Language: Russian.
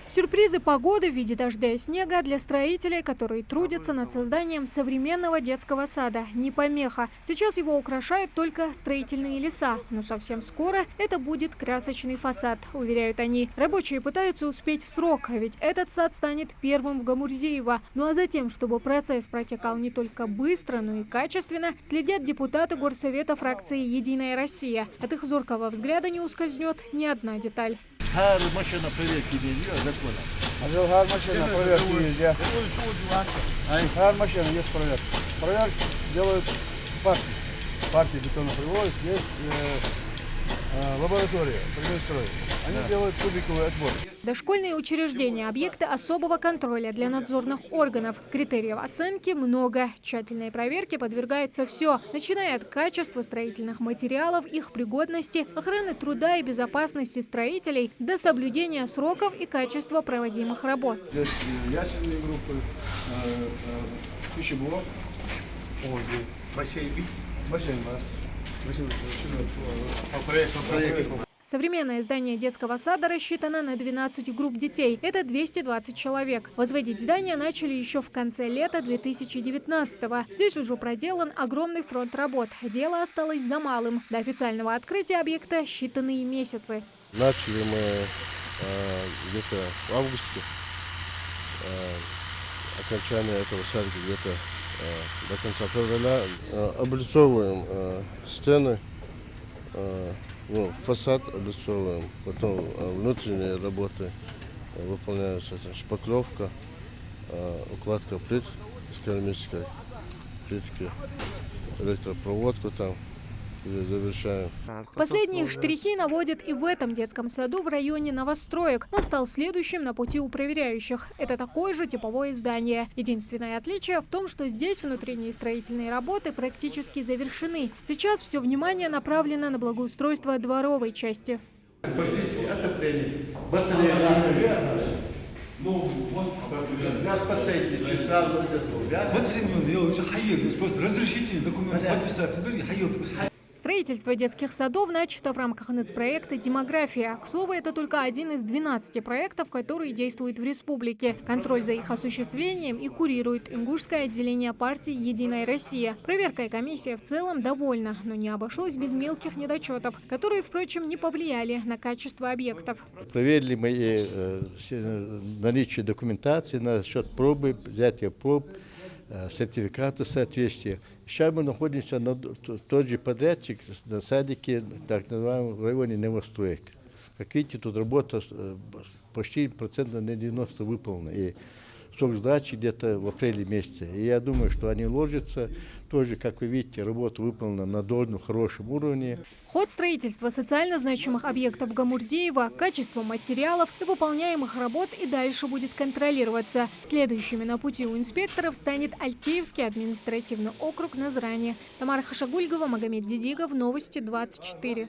Сюрпризы погоды в виде дождя и снега для строителей, которые трудятся над созданием современного детского сада, не помеха. Сейчас его украшают только строительные леса, но совсем скоро это будет красочный фасад, уверяют они. Рабочие пытаются успеть в срок, ведь этот сад станет первым в Гамурзиево. Ну а затем, чтобы процесс протекал не только быстро, но и качественно, следят депутаты горсовета фракции «Единая Россия». От их зоркого взгляда не ускользнет ни одна деталь. Her машина проверки geliyor, закона. Her машина проверки нельзя. Her машина есть проверка. Проверки делают партии. Партии бетонопроводов, есть лаборатория, предустрой. Они делают кубиковый отбор. Дошкольные учреждения – объекты особого контроля для надзорных органов. Критериев оценки много. Тщательной проверке подвергается все, начиная от качества строительных материалов, их пригодности, охраны труда и безопасности строителей до соблюдения сроков и качества проводимых работ. Здесь ясельные группы, пищеблок, Бассейн. бассейн, да. Современное здание детского сада рассчитано на 12 групп детей. Это 220 человек. Возводить здание начали еще в конце лета 2019-го. Здесь уже проделан огромный фронт работ. Дело осталось за малым. До официального открытия объекта считанные месяцы. Начали мы где-то в августе. Окончание этого сада где-то до конца февраля. Облицовываем стены, фасад облицовываем, потом внутренние работы выполняются, шпаклевка, укладка плит с керамической плитки, электропроводку там завершаем. Последние штрихи наводят и в этом детском саду в районе новостроек. Он стал следующим на пути у проверяющих. Это такое же типовое здание. Единственное отличие в том, что здесь внутренние строительные работы практически завершены. Сейчас все внимание направлено на благоустройство дворовой части. Строительство детских садов начато в рамках нацпроекта «Демография». К слову, это только один из 12 проектов, которые действуют в республике. Контроль за их осуществлением и курирует ингушское отделение партии «Единая Россия». Проверка и комиссия в целом довольна, но не обошлось без мелких недочетов, которые, впрочем, не повлияли на качество объектов. Проверили мы наличие документации насчет пробы, взятия проб, сертификата соответствия. Сейчас мы находимся на тот же подрядчик на садике, так называемом, в районе новостроек. Как видите, тут работа почти процентов на 90 выполнена. И срок сдачи где-то в апреле месяце. И я думаю, что они ложатся. Тоже, как вы видите, работа выполнена на должном, хорошем уровне. Ход строительства социально значимых объектов Гамурзиева, качество материалов и выполняемых работ и дальше будет контролироваться. Следующими на пути у инспекторов станет Альтеевский административный округ Назрани. Тамара Хашагульгова, Магомед Дидигов, Новости 24.